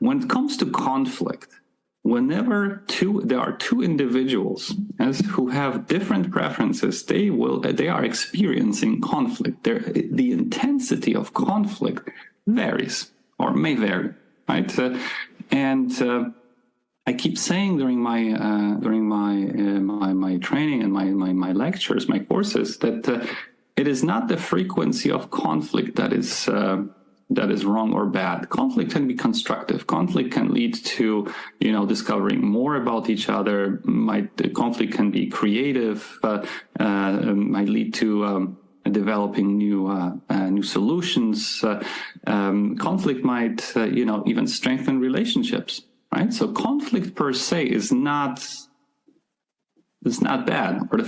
when it comes to conflict, whenever there are two individuals who have different preferences, they are experiencing conflict. The intensity of conflict varies or may vary, right? I keep saying during my training and my lectures, my courses, that it is not the frequency of conflict that is wrong or bad. Conflict can be constructive. Conflict can lead to, discovering more about each other. Conflict can be creative. Might lead to developing new solutions. Conflict might, even strengthen relationships. Right? So conflict per se is not bad, or the